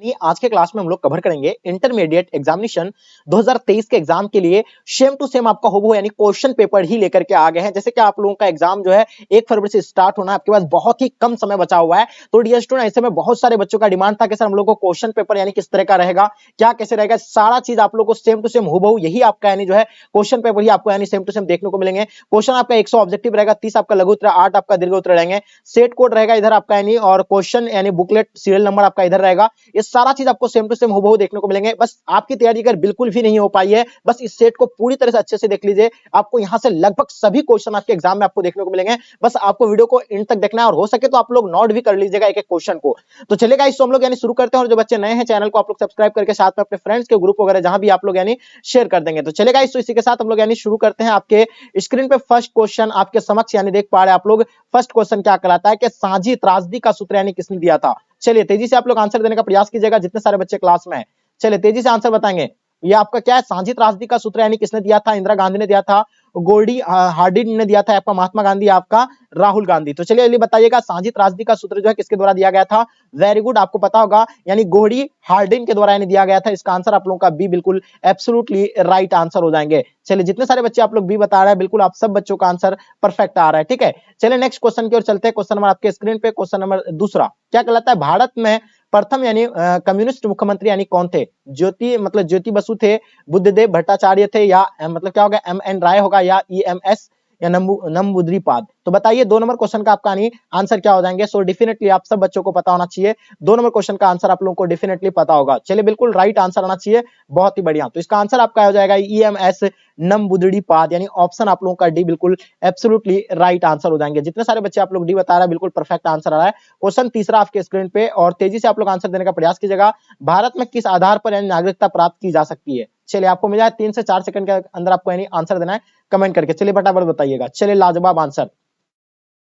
यानी आज के क्लास में हम लोग कवर करेंगे इंटरमीडिएट एग्जामिनेशन 2023 के एग्जाम के लिए सेम टू सेम आपका होबो यानी क्वेश्चन पेपर ही लेकर के आ गए हैं। जैसे कि आप लोगों का एग्जाम जो है 1 फरवरी से स्टार्ट होना है, आपके पास बहुत ही कम समय बचा हुआ है। तो डियर स्टूडेंट, ऐसे में बहुत सारे बच्चों का डिमांड था कि सर हम लोग को क्वेश्चन पेपर यानी किस तरह का रहेगा, क्या कैसे रहेगा, सारा चीज आप लोग को सेम टू सेम हुबहू यही आपका यानी जो है क्वेश्चन पेपर ही आपको यानी सेम टू सेम देखने को मिलेंगे। क्वेश्चन आपका 100 ऑब्जेक्टिव रहेगा, 30 आपका लघु उत्तर, 8 आपका दीर्घ उत्तर रहेंगे, सेट कोड रहेगा इधर आपका यानी, और क्वेश्चन यानी बुकलेट सीरियल नंबर आपका इधर रहेगा। ये सारा चीज आपको सेम टू सेम हुबहू देखने को मिलेंगे। बस आपकी तैयारी अगर बिल्कुल भी नहीं हो पाई है, बस इस सेट को पूरी तरह से अच्छे से देख लीजिए। आपको यहां से लगभग सभी क्वेश्चन आपके एग्जाम में आपको देखने को मिलेंगे। बस आपको वीडियो को एंड तक देखना है, और हो सके तो आप लोग नोट भी कर लीजिएगा एक एक क्वेश्चन को। तो चलेगा, इसको हम लोग यानी शुरू करते हैं। और जो बच्चे नए हैं चैनल को आप लोग सब्सक्राइब करके साथ में अपने फ्रेंड्स के ग्रुप वगैरह जहां भी आप लोग यानी शेयर कर देंगे। तो चलेगा, इसी के साथ हम लोग यानी शुरू करते हैं। आपके स्क्रीन पे फर्स्ट क्वेश्चन आपके समक्ष यानी देख पा रहे हैं आप लोग। फर्स्ट क्वेश्चन क्या कहलाता है कि साझी त्रासदी का सूत्र यानी किसने दिया था। चलिए तेजी से आप लोग आंसर देने का प्रयास कीजिएगा, जितने सारे बच्चे क्लास में हैं। चलिए तेजी से आंसर बताएंगे। ये आपका क्या है, साझी त्रासदी का सूत्र यानी किसने दिया था। इंदिरा गांधी ने दिया था, गोल्डी हार्डिंग ने दिया था, आपका महात्मा गांधी, आपका राहुल गांधी। तो चलिए बताइएगा साझी त्रासदी का सूत्र जो है किसके द्वारा दिया गया था। वेरी गुड, आपको पता होगा यानी गोल्डी हार्डिंग के द्वारा यानी दिया गया था। इसका आंसर आप लोगों का बी बिल्कुल एब्सोल्युटली राइट आंसर हो जाएंगे। चलिए जितने सारे बच्चे आप लोग बी बता रहे हैं, बिल्कुल आप सब बच्चों का आंसर परफेक्ट आ रहा है। ठीक है, चलिए नेक्स्ट क्वेश्चन की ओर चलते हैं। क्वेश्चन नंबर आपके स्क्रीन पे, क्वेश्चन नंबर दूसरा क्या कहलाता है, भारत में प्रथम यानी कम्युनिस्ट मुख्यमंत्री यानी कौन थे। ज्योति बसु थे, बुद्धदेव भट्टाचार्य थे, या मतलब क्या होगा एम एन राय होगा, या EMS या नंबूद्रीपाद। तो बताइए 2 नंबर क्वेश्चन का आपका आंसर क्या हो जाएंगे। सो डेफिनेटली आप सब बच्चों को पता होना चाहिए, 2 नंबर क्वेश्चन का आंसर आप लोगों को डेफिनेटली पता होगा। चलिए बिल्कुल राइट आंसर आना चाहिए, बहुत ही बढ़िया। तो इसका आंसर आपका हो जाएगा EMS नंबूद्रीपाद, यानी ऑप्शन आप लोगों का डी बिल्कुल एब्सोल्युटली राइट आंसर हो जाएंगे। जितने सारे बच्चे आप लोग डी बता रहे हैं, बिल्कुल परफेक्ट आंसर आ रहा है। क्वेश्चन तीसरा आपके स्क्रीन पे, और तेजी से आप लोग आंसर देने का प्रयास कीजिएगा। भारत में किस आधार पर यानी नागरिकता प्राप्त की जा सकती है। चलिए आपको मिला है 3 से 4 सेकंड के अंदर आपको यानी आंसर देना है कमेंट करके। चलिए फटाफट बताइएगा। चलिए लाजवाब आंसर।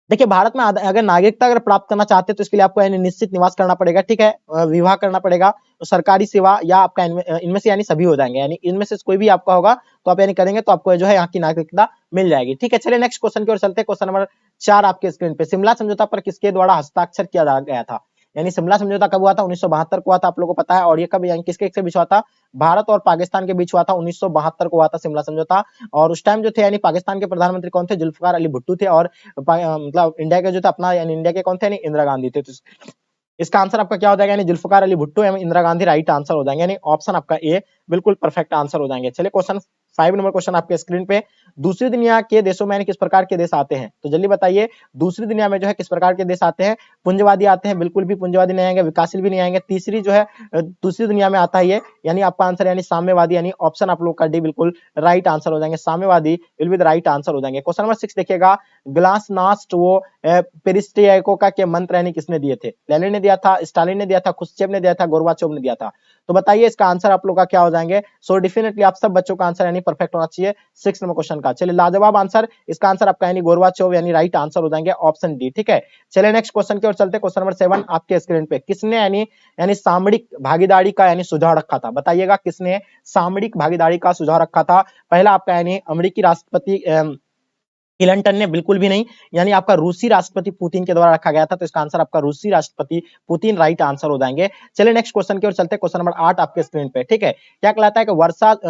देखिए भारत में अगर नागरिकता अगर प्राप्त करना चाहते हैं तो इसके लिए आपको यानी निश्चित निवास करना पड़ेगा। ठीक है, विवाह करना पड़ेगा, तो सरकारी सेवा, या आपका इनमें से यानी सभी हो जाएंगे। यानी इनमें से कोई भी आपका होगा तो आप यानी करेंगे तो आपको जो है यहाँ की नागरिकता मिल जाएगी। ठीक है, चलिए नेक्स्ट क्वेश्चन की ओर चलते हैं। क्वेश्चन नंबर 4 आपके स्क्रीन पे, शिमला समझौता पर किसके द्वारा हस्ताक्षर किया गया था। यानी शिमला समझौता कब हुआ था, 1972 को हुआ था, आप लोगों को पता है। और ये कब यानी किसके बीच हुआ था, भारत और पाकिस्तान के बीच हुआ था, 1972 को हुआ था शिमला समझौता। और उस टाइम जो थे यानी पाकिस्तान के प्रधानमंत्री कौन थे, जुल्फिकार अली भुट्टो थे, और मतलब इंडिया के जो थे अपना यानी इंडिया के कौन थे, यानी इंदिरा गांधी थे। तो इसका आंसर आपका क्या हो जाएगा, यानी जुल्फिकार अली भुट्टो एवं इंदिरा गांधी राइट आंसर हो जाएंगे, यानी ऑप्शन आपका ए बिल्कुल परफेक्ट आंसर हो जाएंगे। चलिए क्वेश्चन 5 नंबर क्वेश्चन आपके स्क्रीन पे, दूसरी दुनिया के देशों में किस प्रकार के देश आते हैं। तो जल्दी बताइए दूसरी दुनिया में जो है किस प्रकार के देश आते हैं। पुंजवादी आते हैं, बिल्कुल भी पुंजवादी नहीं आएंगे, विकासशील भी नहीं आएंगे। तीसरी जो है दूसरी दुनिया में आता है ये, यानी आपका आंसर यानी साम्यवादी, यानी ऑप्शन आप लोग का डी बिल्कुल राइट आंसर हो जाएंगे। साम्यवादी will be the right answer हो जाएंगे। क्वेश्चन नंबर 6 देखिएगा, ग्लासनास्ट वो पेरिस्ट्रोइका के मंत्र यानी किसने दिए थे। लेनिन ने दिया था, स्टालिन ने दिया था, खुश्चेव ने दिया था, गोर्बाचोव ने दिया था। तो बताइए इसका आंसर आप लोग का क्या हो जाएंगे। सो डेफिनेटली आप सब बच्चों का आंसर यानी परफेक्ट होना चाहिए 6 नंबर क्वेश्चन का। चलिए लाजवाब आंसर, इसका आंसर आपका यानी गोर्बाचोव यानी राइट आंसर हो जाएंगे, ऑप्शन डी। ठीक है, चलिए नेक्स्ट क्वेश्चन की ओर चलते हैं। क्वेश्चन नंबर 7 आपके स्क्रीन पे, किसने यानी सामरिक भागीदारी का यानी सुझाव रखा था। बताइएगा किसने सामरिक भागीदारी का सुझाव रखा था। पहला आपका यानी अमेरिकी राष्ट्रपति क्लिंटन ने, बिल्कुल भी नहीं, यानी आपका रूसी राष्ट्रपति पुतिन के द्वारा रखा गया था। तो इसका आंसर आपका रूसी राष्ट्रपति पुतिन राइट आंसर हो जाएंगे। चलिए नेक्स्ट क्वेश्चन की ओर चलते हैं। क्वेश्चन नंबर 8 आपके स्क्रीन पे, ठीक है, क्या कहलाता है कि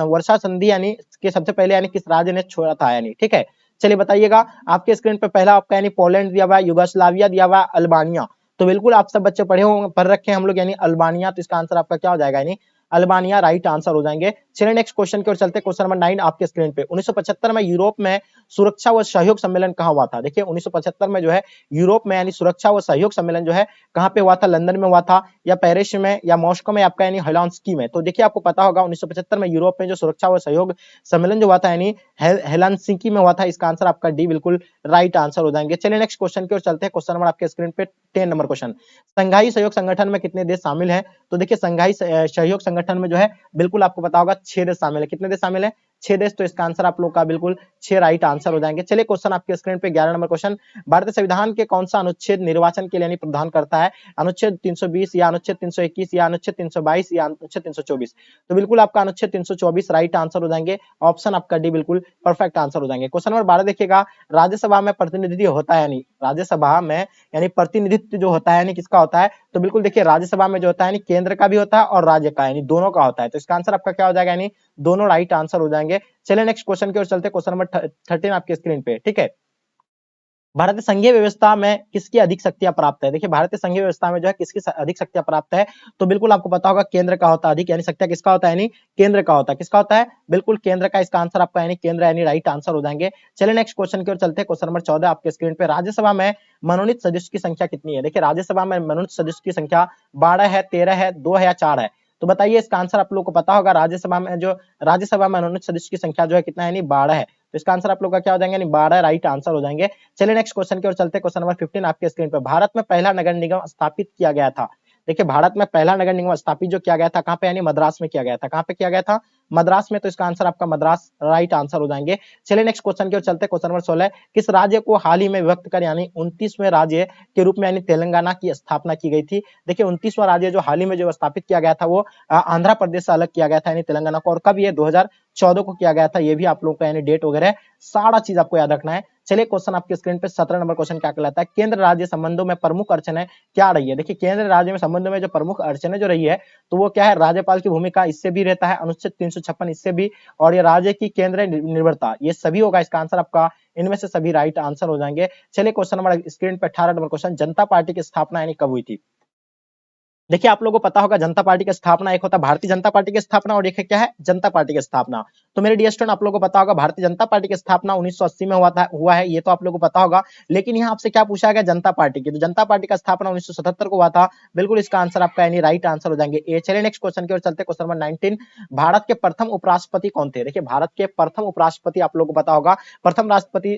वर्षा संधि यानी कि सबसे पहले यानी किस राज्य ने छोड़ा था यानी। ठीक है, चलिए बताइएगा आपके स्क्रीन पे, पहला आपका यानी पोलैंड दिया हुआ है, युगोस्लाविया दिया हुआ है, अल्बानिया। तो बिल्कुल आप सब बच्चे पढ़ रखे हैं हम लोग यानी अल्बानिया। तो इसका आंसर आपका क्या हो जाएगा, यानी अल्बानिया राइट आंसर हो जाएंगे। चलिए नेक्स्ट क्वेश्चन की ओर चलते हैं। क्वेश्चन नंबर 9 आपके स्क्रीन पे, 1975 में यूरोप में सुरक्षा व सहयोग सम्मेलन कहां हुआ था। देखिए 1975 में जो है यूरोप में यानी सुरक्षा व सहयोग सम्मेलन जो है कहां पे हुआ था, लंदन में हुआ था, या पेरिस में, या मॉस्को में, आपका यानी हेलसिंकी में। तो देखिए आपको पता होगा 1975 में यूरोप में जो सुरक्षा व सहयोग सम्मेलन जो हुआ था यानी हेलसिंकी में हुआ था। इसका आंसर आपका डी बिल्कुल राइट आंसर हो जाएंगे। चलिए नेक्स्ट क्वेश्चन की ओर चलते हैं। क्वेश्चन नंबर आपके स्क्रीन पे 10 नंबर क्वेश्चन, संघाई सहयोग संगठन में कितने देश शामिल हैं। तो देखिए संघाई सहयोग संगठन में जो है बिल्कुल आपको पता होगा 6 देश शामिल है। कितने देश शामिल है, 6 देश, तो इसका आंसर आप लोग का बिल्कुल 6 राइट आंसर हो जाएंगे। चलिए क्वेश्चन आपके स्क्रीन पे 11 नंबर क्वेश्चन, भारतीय संविधान के कौन सा अनुच्छेद निर्वाचन के लिए यानी प्रावधान करता है? अनुच्छेद 320 या अनुच्छेद 321 या अनुच्छेद 322 या अनुच्छेद 324? तो बिल्कुल आपका अनुच्छेद 324 राइट आंसर हो जाएंगे। ऑप्शन आपका डी बिल्कुल परफेक्ट आंसर हो जाएंगे। क्वेश्चन नंबर 12 देखिएगा, राज्यसभा में प्रतिनिधित्व होता है यानी राज्यसभा में यानी प्रतिनिधित्व जो होता है यानी किसका होता है? तो बिल्कुल देखिए राज्यसभा में जो होता है यानी केंद्र का भी होता है और राज्य का यानी दोनों का होता है। तो इसका आंसर आपका क्या हो जाएगा? यानी दोनों राइट आंसर हो जाएंगे। चलिए नेक्स्ट क्वेश्चन की ओर चलते हैं, क्वेश्चन नंबर 13 आपके स्क्रीन पे, ठीक है। भारतीय संघीय व्यवस्था में किसकी अधिक शक्तियां प्राप्त है? देखिए भारतीय संघीय व्यवस्था में जो है किसकी अधिक शक्तियां प्राप्त है? तो बिल्कुल आपको पता होगा केंद्र का होता है अधिक, यानी शक्तियां किसका होता है? यानी केंद्र का होता है। किसका होता है? बिल्कुल केंद्र का। इसका आंसर आपका यानी केंद्र यानी राइट आंसर हो जाएंगे। चलिए नेक्स्ट क्वेश्चन की ओर चलते हैं, क्वेश्चन नंबर 14 आपके स्क्रीन पे, राज्यसभा में मनोनीत सदस्य की संख्या कितनी है? देखिए राज्यसभा में मनोनीत सदस्य की संख्या 12 है, 13 है, 2 है या 4 है? तो बताइए इसका आंसर आप लोग को पता होगा। राज्यसभा में मनोनीत सदस्य की संख्या जो है कितना है? यानी 12 है। तो इसका आंसर आप लोग का क्या हो जाएंगे? यानी 12 राइट आंसर हो जाएंगे। चलिए नेक्स्ट क्वेश्चन की ओर चलते हैं, क्वेश्चन नंबर 15 आपके स्क्रीन पे, भारत में पहला नगर निगम स्थापित किया गया था। देखिए भारत में पहला नगर निगम स्थापित जो किया गया था कहां पे? यानी मद्रास में किया गया था। कहां पे किया गया था? मद्रास में। तो इसका आंसर आपका मद्रास राइट आंसर हो जाएंगे। चलिए नेक्स्ट क्वेश्चन की ओर चलते हैं, क्वेश्चन नंबर 16, किस राज्य को हाल ही में विभक्त कर यानी 29वें राज्य के रूप में यानी तेलंगाना की स्थापना की गई थी? देखिए 29वां राज्य जो हाल ही में जो स्थापित किया गया था वो आंध्र प्रदेश से अलग किया गया था यानी तेलंगाना को, और कब? ये 2014 को किया गया था। ये भी आप लोगों का यानी डेट वगैरह सारा चीज आपको याद रखना है। चलिए क्वेश्चन आपके स्क्रीन पे 17 नंबर क्वेश्चन क्या कहलाता है? केंद्र राज्य संबंधों में प्रमुख अड़चनें क्या रही है? देखिए केंद्र राज्य में संबंधों में जो प्रमुख अड़चनें जो रही है तो वो क्या है? राज्यपाल की भूमिका इससे भी रहता है, अनुच्छेद 356 इससे भी, और ये राज्य की केंद्र निर्भरता, ये सभी होगा। इसका आंसर आपका इनमें से सभी राइट आंसर हो जाएंगे। चलिए क्वेश्चन नंबर स्क्रीन पे 18 नंबर क्वेश्चन, जनता पार्टी की स्थापना यानी कब हुई थी? देखिए आप लोगों को पता होगा जनता पार्टी की स्थापना, एक होता है भारतीय जनता पार्टी की स्थापना और एक है क्या है? जनता पार्टी की स्थापना। तो मेरे डियर स्टूडेंट आप लोगों को पता होगा भारतीय जनता पार्टी की स्थापना 1980 में हुआ है, ये तो आप लोगों को पता होगा। लेकिन यहाँ आपसे क्या पूछा गया? जनता पार्टी की। तो जनता पार्टी का स्थापना 1977 को हुआ था। बिल्कुल इसका आंसर आपका यानी राइट आंसर हो जाएंगे ए। चलिए नेक्स्ट क्वेश्चन की ओर चलते हैं, क्वेश्चन नंबर 19, भारत के प्रथम उपराष्ट्रपति कौन थे? देखिए भारत के प्रथम उपराष्ट्रपति आप लोगों को पता होगा, प्रथम राष्ट्रपति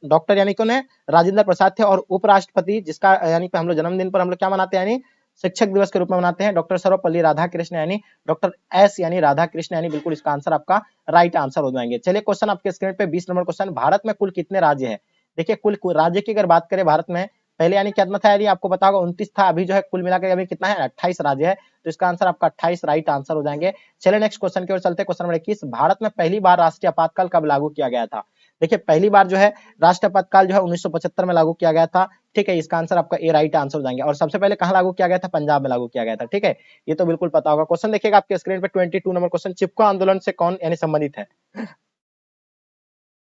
डॉक्टर यानी कौन है? राजेंद्र प्रसाद थे, और उपराष्ट्रपति जिसका यानी हम लोग जन्मदिन पर हम लोग क्या मनाते हैं? यानी शिक्षक दिवस के रूप में मनाते हैं, डॉक्टर सर्वपल्ली राधाकृष्ण यानी डॉक्टर एस यानी राधाकृष्ण, यानी बिल्कुल इसका आंसर आपका राइट आंसर हो जाएंगे। चलिए क्वेश्चन आपके स्क्रीन पे 20 नंबर क्वेश्चन, भारत में कुल कितने राज्य है? देखिए कुल राज्य की अगर बात करें भारत में, पहले यानी कितना था? यानी आपको पता होगा 29 था, अभी जो है कुल मिलाकर अभी कितना है? 28 राज्य है। तो इसका आंसर आपका 28 राइट आंसर हो जाएंगे। चलिए नेक्स्ट क्वेश्चन की ओर चलते हैं, क्वेश्चन नंबर 21, भारत में पहली बार राष्ट्रीय आपातकाल कब लागू किया गया था? देखिए पहली बार जो है राष्ट्रीय आपातकाल जो है 1975 में लागू किया गया था। ठीक है, इसका आंसर आपका ए राइट आंसर हो जाएंगे। और सबसे पहले कहां लागू किया गया था? पंजाब में लागू किया गया था। ठीक है, ये तो बिल्कुल पता होगा। क्वेश्चन देखिएगा आपके स्क्रीन पे 22 नंबर क्वेश्चन, चिपको आंदोलन से कौन यानी संबंधित है?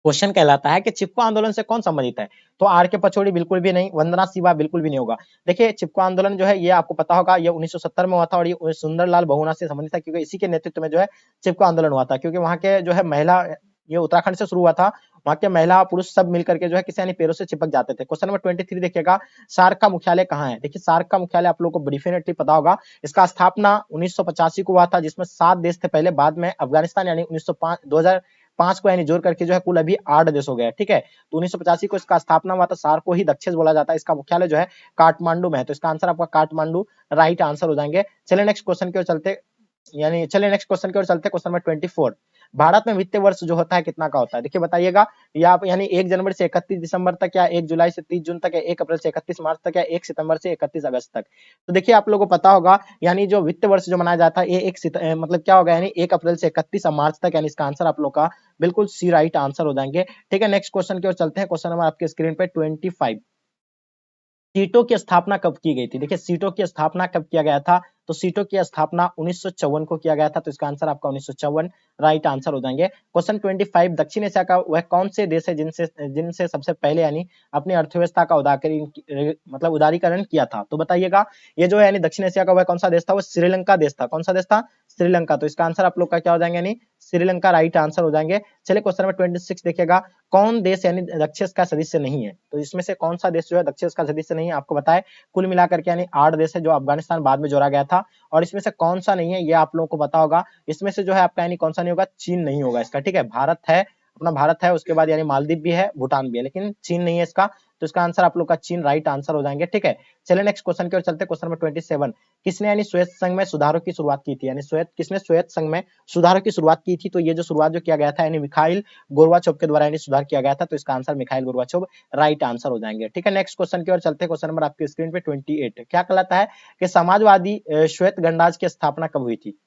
क्वेश्चन कहलाता है कि चिपको आंदोलन से कौन संबंधित है? तो आर के पचौड़ी बिल्कुल भी नहीं, वंदना शिवा बिल्कुल भी नहीं होगा। देखिए चिपको आंदोलन जो है ये आपको पता होगा ये 1970 में हुआ था, और ये सुंदरलाल बहुगुणा से संबंधित था, क्योंकि इसी के नेतृत्व में जो है चिपको आंदोलन हुआ था। क्योंकि वहां के जो है महिला, ये उत्तराखंड से शुरू हुआ था, वहां के महिला पुरुष सब मिलकर के जो है किसी यानी पेड़ों से चिपक जाते थे। क्वेश्चन नंबर 23 देखिएगा, सार्क का मुख्यालय कहाँ है? देखिए सार्क का मुख्यालय आप लोगों को डेफिनेटली पता होगा, इसका स्थापना 1985 को हुआ था, जिसमें 7 देश थे पहले, बाद में अफगानिस्तान यानी 2005 को यानी जोड़ करके जो है कुल अभी 8 देश हो गए। ठीक है, तो 1985 को इसका स्थापना हुआ था, सार्क को ही दक्षिण बोला जाता है, इसका मुख्यालय जो है काठमांडू में है। तो इसका आंसर आपका काठमांडू राइट आंसर हो जाएंगे। चलिए नेक्स्ट क्वेश्चन की ओर चलते क्वेश्चन नंबर 24, भारत में वित्तीय वर्ष जो होता है कितना का होता है? देखिए बताइएगा, या यानी 1 जनवरी से 31 दिसंबर तक, या 1 जुलाई से 30 जून तक, या 1 अप्रैल से 31 मार्च तक, या 1 सितंबर से 31 अगस्त तक। तो देखिए आप लोगों को पता होगा यानी जो वित्तीय वर्ष जो मनाया जाता है ये मतलब क्या होगा? यानी 1 अप्रैल से 31 मार्च तक, यानी इसका आंसर आप लोग का बिल्कुल सी राइट आंसर हो जाएंगे। ठीक है, नेक्स्ट क्वेश्चन की ओर चलते हैं, क्वेश्चन नंबर आपके स्क्रीन पे 25, सीटों की स्थापना कब की गई थी? देखिए सीटों की स्थापना कब किया गया था? तो सीटों की स्थापना 1954 को किया गया था। तो इसका आंसर आपका 1954 राइट आंसर हो जाएंगे। क्वेश्चन 25, दक्षिण एशिया का वह कौन से देश है जिनसे सबसे पहले यानी अपनी अर्थव्यवस्था का उदारीकरण किया था? तो बताइएगा, ये जो है यानी दक्षिण एशिया का वह कौन सा देश था? वो श्रीलंका देश था। कौन सा देश था? श्रीलंका। तो इसका आंसर आप लोग का क्या हो जाएंगे? यानी श्रीलंका राइट आंसर हो जाएंगे। चलिए क्वेश्चन नंबर 26 देखिएगा, कौन देश यानी दक्षिण का सदस्य नहीं है? तो इसमें से कौन सा देश जो है दक्षिण का सदस्य नहीं है? आपको बताए कुल मिलाकर के यानी 8 देश है, जो अफगानिस्तान बाद में जोड़ा गया था, और इसमें से कौन सा नहीं है ये आप लोगों को पता होगा। इसमें से जो है आपका यानी कौन सा नहीं होगा? चीन नहीं होगा इसका। ठीक है, भारत है, अपना भारत है, उसके बाद यानी मालदीव भी है, भूटान भी है, लेकिन चीन नहीं है इसका। तो इसका आंसर आप लोग का चीन राइट आंसर हो जाएंगे। ठीक है, चलिए नेक्स्ट क्वेश्चन की ओर चलते हैं। क्वेश्चन नंबर 27, किसने यानी श्वेत संघ में सुधारों की शुरुआत की थी? यानी किसने श्वेत संघ में सुधारों की शुरुआत की थी? तो ये जो शुरुआत जो किया गया था यानी मिखाइल गोर्बाचोव के द्वारा यानी सुधार किया गया था, तो इसका answer Mikhail Gorbachev right answer हो जाएंगे। ठीक है, नेक्स्ट क्वेश्चन की ओर चलते हैं। क्वेश्चन नंबर आपकी स्क्रीन पे 28 क्या कहलाता है कि समाजवादी श्वेत गणराज्य की स्थापना कब हुई थी?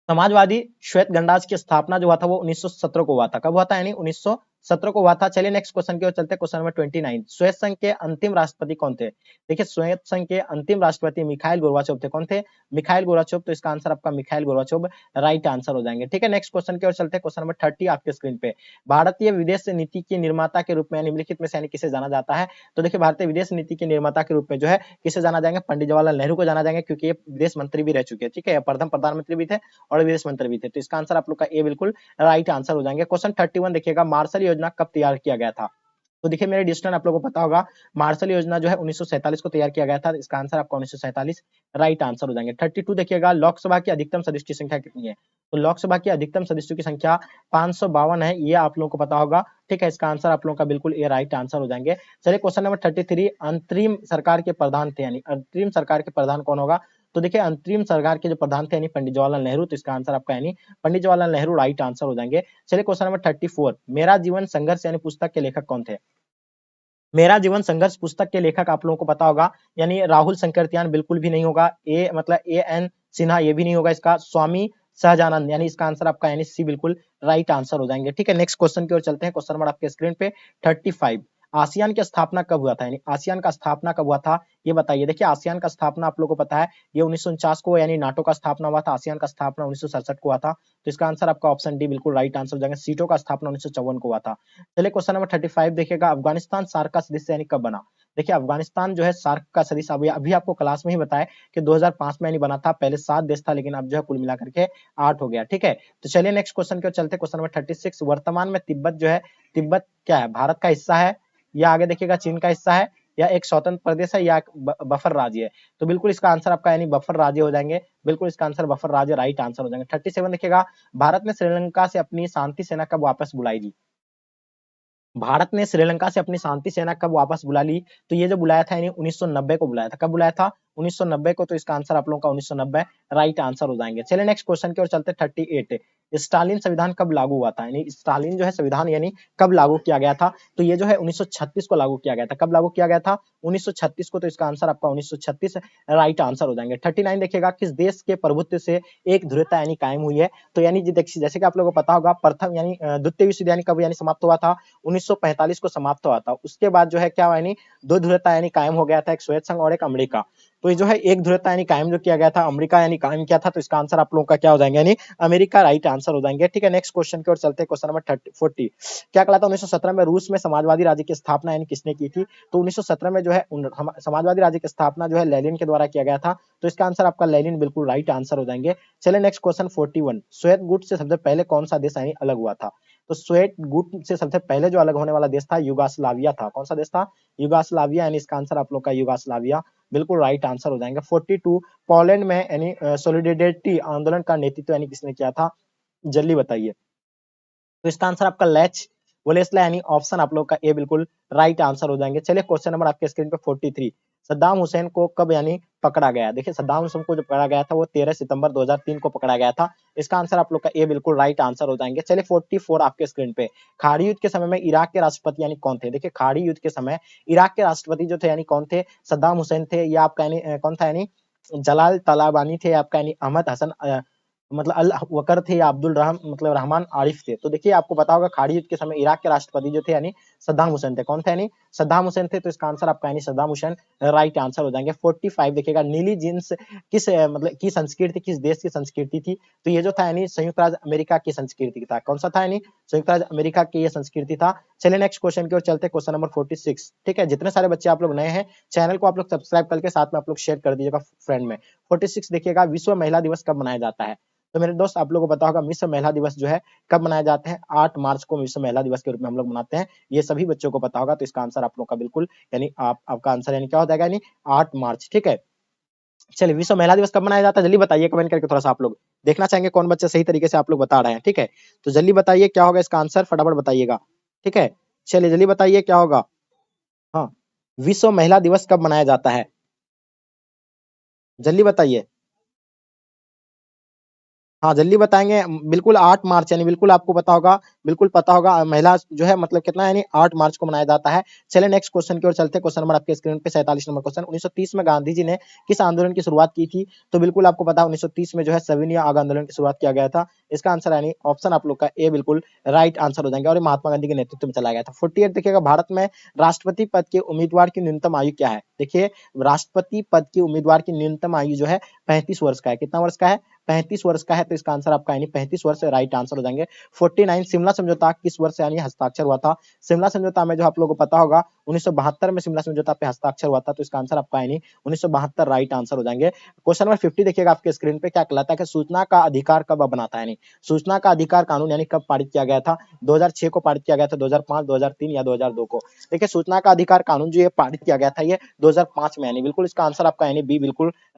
समाजवादी श्वेत गणराज्य की स्थापना जो हुआ था वो 1917 को हुआ था। कब हुआ था? यानी 1917 को हुआ था। चलिए नेक्स्ट क्वेश्चन की ओर चलते हैं। क्वेश्चन नंबर 29, श्वेत संघ के अंतिम राष्ट्रपति कौन थे? देखिए, श्वेत संघ के अंतिम राष्ट्रपति मिखाइल गोर्बाचोव थे। कौन थे? Mikhail Gorbachev. तो इसका आंसर आपका मिखाइल गोर्बाचोव राइट आंसर हो जाएंगे। ठीक है, नेक्स्ट क्वेश्चन की ओर चलते हैं। क्वेश्चन नंबर 30 आपके स्क्रीन पे, भारतीय विदेश नीति के निर्माता के रूप में निम्नलिखित में से यानी किसे जाना जाता है? तो देखिए, भारतीय विदेश नीति के निर्माता के रूप में जो है किसे जाना जाएंगे? पंडित जवाहरलाल नेहरू को जाना जाएंगे, क्योंकि ये विदेश मंत्री भी रह चुके हैं। ठीक है, प्रथम प्रधानमंत्री भी थे और विदेश मंत्री भी थे। तो इसका आंसर आप लोग का ए बिल्कुल राइट आंसर हो जाएंगे। क्वेश्चन 31 देखिएगा, मार्शल योजना कब तैयार किया गया था? तो देखिए मेरे डिस्टेंस आप लोगों को पता होगा, मार्शल योजना जो है 1947 को तैयार किया गया था। इसका आंसर आपका 1947 राइट आंसर हो जाएंगे। 32 देखिएगा, लोकसभा की अधिकतम सदस्य की संख्या कितनी है? तो लोकसभा की अधिकतम सदस्यों की संख्या 552 है, ये आप लोगों को पता होगा। ठीक है, इसका आंसर आप लोगों का बिल्कुल ए राइट आंसर हो जाएंगे। चलिए क्वेश्चन नंबर 33, अंतरिम सरकार के प्रधान थे, यानी अंतरिम सरकार के प्रधान कौन होगा? तो देखिए अंतरिम सरकार के जो प्रधान थे यानी पंडित जवाहरलाल नेहरू। तो इसका आंसर आपका यानी पंडित जवाहरलाल नेहरू राइट आंसर हो जाएंगे। चलिए क्वेश्चन नंबर 34, मेरा जीवन संघर्ष यानी पुस्तक के लेखक कौन थे? मेरा जीवन संघर्ष पुस्तक के लेखक आप लोगों को पता होगा, यानी राहुल शंकरत्यान बिल्कुल भी नहीं होगा। ए मतलब एएन सिन्हा ये भी नहीं होगा। इसका स्वामी सहजानंद, यानी इसका आंसर आपका यानी सी बिल्कुल राइट आंसर हो जाएंगे। ठीक है, नेक्स्ट क्वेश्चन की ओर चलते हैं। क्वेश्चन नंबर आपके स्क्रीन पे 35, आसियान की स्थापना कब हुआ था? यानी आसियान का स्थापना कब हुआ था ये बताइए। देखिए आसियान का स्थापना आप लोगों को पता है, ये 1949 को यानी नाटो का स्थापना हुआ था। आसियान का स्थापना 1967 को हुआ था। तो इसका आंसर आपका ऑप्शन डी बिल्कुल राइट आंसर हो जाएगा। सीटों का स्थापना 1954 को हुआ था। चलिए क्वेश्चन नंबर 35 देखिएगा, अफगानिस्तान सार्क का सदस्य यानी कब बना? देखिए अफगानिस्तान जो है सार्क का सदस्य अभी आपको क्लास में ही बताया कि 2005 में यानी बना था। पहले 7 देश था, लेकिन अब जो है कुल मिलाकर के 8 हो गया। ठीक है, तो चलिए नेक्स्ट क्वेश्चन की ओर चलते हैं। क्वेश्चन नंबर 36, वर्तमान में तिब्बत जो है, तिब्बत क्या है? भारत का हिस्सा है, या आगे देखिएगा चीन का हिस्सा है, या एक स्वतंत्र प्रदेश है, या एक बफर राज्य है? तो बिल्कुल इसका आंसर आपका यानी बफर राज्य हो जाएंगे। बिल्कुल इसका आंसर बफर राज्य राइट आंसर हो जाएंगे। 37 देखिएगा, भारत ने श्रीलंका से अपनी शांति सेना कब वापस बुलाएगी? भारत ने श्रीलंका से अपनी शांति सेना कब वापस बुला ली? तो ये जो बुलाया था यानी 1990 को बुलाया था। कब बुलाया था? 1990 को। तो इसका आंसर आप लोगों का 1990 राइट आंसर हो जाएंगे। चलिए नेक्स्ट क्वेश्चन की ओर चलते हैं। 38, स्टालिन संविधान कब लागू हुआ था? यानी स्टालिन जो है संविधान यानी कब लागू किया गया था? तो ये जो है 1936 को लागू किया गया था। कब लागू किया गया था? 1936 को। तो इसका आंसर आपका 1936 राइट आंसर हो जाएंगे। 39 देखिएगा, किस देश के प्रभुत्व से एक ध्रुवता यानी कायम हुई है? तो यानी जैसे कि आप लोगों को पता होगा, प्रथम यानी द्वितीय विश्व युद्ध यानी कब यानी समाप्त हुआ था? 1945 को समाप्त हुआ था। उसके बाद जो है क्या हुआ, यानी दो ध्रुवता यानी कायम हो गया था, एक सोवियत संघ और एक अमेरिका। तो ये जो है एक ध्रुवता यानी कायम जो किया गया था, अमेरिका यानी कायम किया था। तो इसका आंसर आप लोगों का क्या हो जाएंगे, यानी अमेरिका राइट आंसर हो जाएंगे। ठीक है, नेक्स्ट क्वेश्चन की ओर चलते हैं। क्वेश्चन नंबर 40, क्या कहलाता है 1917 में रूस में समाजवादी राज्य की स्थापना यानी किसने की थी? तो 1917 में जो है समाजवादी राज्य की स्थापना जो है लेनिन के द्वारा किया गया था। तो इसका आंसर आपका लेनिन बिल्कुल राइट आंसर हो जाएंगे। चलिए नेक्स्ट क्वेश्चन 41, श्वेत गुट से सबसे पहले कौन सा देश यानी अलग हुआ था? तो श्वेत गुट से सबसे पहले जो अलग होने वाला देश था युगोस्लाविया था। कौन सा देश था? युगोस्लाविया, यानी इसका आंसर आप लोग का युगोस्लाविया बिल्कुल राइट आंसर हो जाएंगे। 42, पोलैंड में यानी सॉलिडेरिटी आंदोलन का नेतृत्व यानी किसने किया था? जल्दी बताइए। तो इसका आंसर आपका लेच वोलेस्ला यानी ऑप्शन आप लोग का ए बिल्कुल राइट आंसर हो जाएंगे। चलिए क्वेश्चन नंबर आपके स्क्रीन पे 43, सद्दाम हुसैन को कब यानी पकड़ा गया? देखिए सद्दाम हुसैन को जो पकड़ा गया था वो 13 सितंबर 2003 को पकड़ा गया था। इसका आंसर आप लोग का ए बिल्कुल राइट आंसर हो जाएंगे। चलिए 44 आपके स्क्रीन पे, खाड़ी युद्ध के समय में इराक के राष्ट्रपति यानी कौन थे? देखिए खाड़ी युद्ध के समय इराक के राष्ट्रपति जो थे यानी कौन थे? सद्दाम हुसैन थे, या आपका यानी कौन था यानी जलाल तलाबानी थे, आपका यानी अहमद हसन मतलब अल वकर थे, या अब्दुल रहम मतलब रहमान आरिफ थे। तो देखिए आपको पता होगा खाड़ी युद्ध के समय इराक के राष्ट्रपति जो थे यानी सद्दाम हुसैन थे। कौन थे? यानी सद्दाम हुसैन थे। तो इसका आंसर आपका यानी सद्दाम हुसैन राइट आंसर हो जाएंगे। 45 देखिएगा, नीली जींस किस मतलब की संस्कृति, किस देश की संस्कृति थी? तो ये जो था यानी संयुक्त राज्य अमेरिका की संस्कृति था। कौन सा था? यानी संयुक्त राज्य अमेरिका की ये संस्कृति था। चलिए नेक्स्ट क्वेश्चन की ओर चलते हैं। क्वेश्चन नंबर 46, ठीक है, जितने सारे बच्चे आप लोग नए हैं चैनल को आप लोग सब्सक्राइब करके साथ में आप लोग शेयर कर दीजिएगा फ्रेंड में। 46 देखिएगा, विश्व महिला दिवस कब मनाया जाता है? तो मेरे दोस्त आप लोगों को पता होगा विश्व महिला दिवस जो है कब मनाए जाते हैं? 8 मार्च को विश्व महिला दिवस के रूप में हम लोग मनाते हैं। ये सभी बच्चों को पता होगा। तो इसका आंसर आप लोग का बिल्कुल यानी आपका आंसर यानी क्या हो जाएगा, यानी 8 मार्च। ठीक है, चलिए विश्व महिला दिवस कब मनाया जाता है जल्दी बताइए कमेंट करके। थोड़ा सा आप लोग देखना चाहेंगे कौन बच्चे सही तरीके से आप लोग बता रहे हैं। ठीक है, तो जल्दी बताइए क्या होगा इसका आंसर, फटाफट बताइएगा। ठीक है, चलिए जल्दी बताइए क्या होगा। विश्व महिला दिवस कब मनाया जाता है? जल्दी बताइए। हाँ, जल्दी बताएँगे। बिल्कुल 8 मार्च यानी बिल्कुल आपको पता होगा, बिल्कुल पता होगा महिला जो है मतलब कितना यानी 8 मार्च को मनाया जाता है। चलिए नेक्स्ट क्वेश्चन की ओर चलते हैं। क्वेश्चन नंबर आपके स्क्रीन पे 47 नंबर क्वेश्चन 1930 में गांधी जी ने किस आंदोलन की शुरुआत की थी? तो बिल्कुल आपको पता है 1930 में जो है सविनय आग आंदोलन की शुरुआत किया गया था। इसका आंसर यानी ऑप्शन आप लोग का ए बिल्कुल राइट आंसर हो जाएँगे और ये महात्मा गांधी के नेतृत्व में चलाया गया था। 48 देखिएगा भारत में राष्ट्रपति पद के उम्मीदवार की न्यूनतम आयु क्या है? देखिए राष्ट्रपति पद की उम्मीदवार की न्यूनतम आयु जो है 35 वर्ष का है। कितना वर्ष का है? 35 वर्ष का है, तो इसका आंसर आपका यानी 35 वर्ष राइट आंसर हो जाएंगे। 49 शिमला समझौता किस वर्ष यानी हस्ताक्षर हुआ था? शिमला समझौता में जो आप लोगों को पता होगा 1972 में शिमला समझौता पे हस्ताक्षर हुआ था, तो इसका आंसर आपका यानी 1972 राइट आंसर हो जाएंगे। क्वेश्चन नंबर 50 देखिएगा आपके स्क्रीन पे, क्या कहलाता है कि सूचना का अधिकार कब बनाता है? यानी सूचना का अधिकार कानून यानी कब पारित किया गया था? 2006 को पारित किया गया था, 2005, 2003 या 2002 को? देखिए सूचना का अधिकार कानून जो ये पारित किया गया था ये 2005 में, यानी बिल्कुल इसका आंसर आपका यानी बी बिल्कुल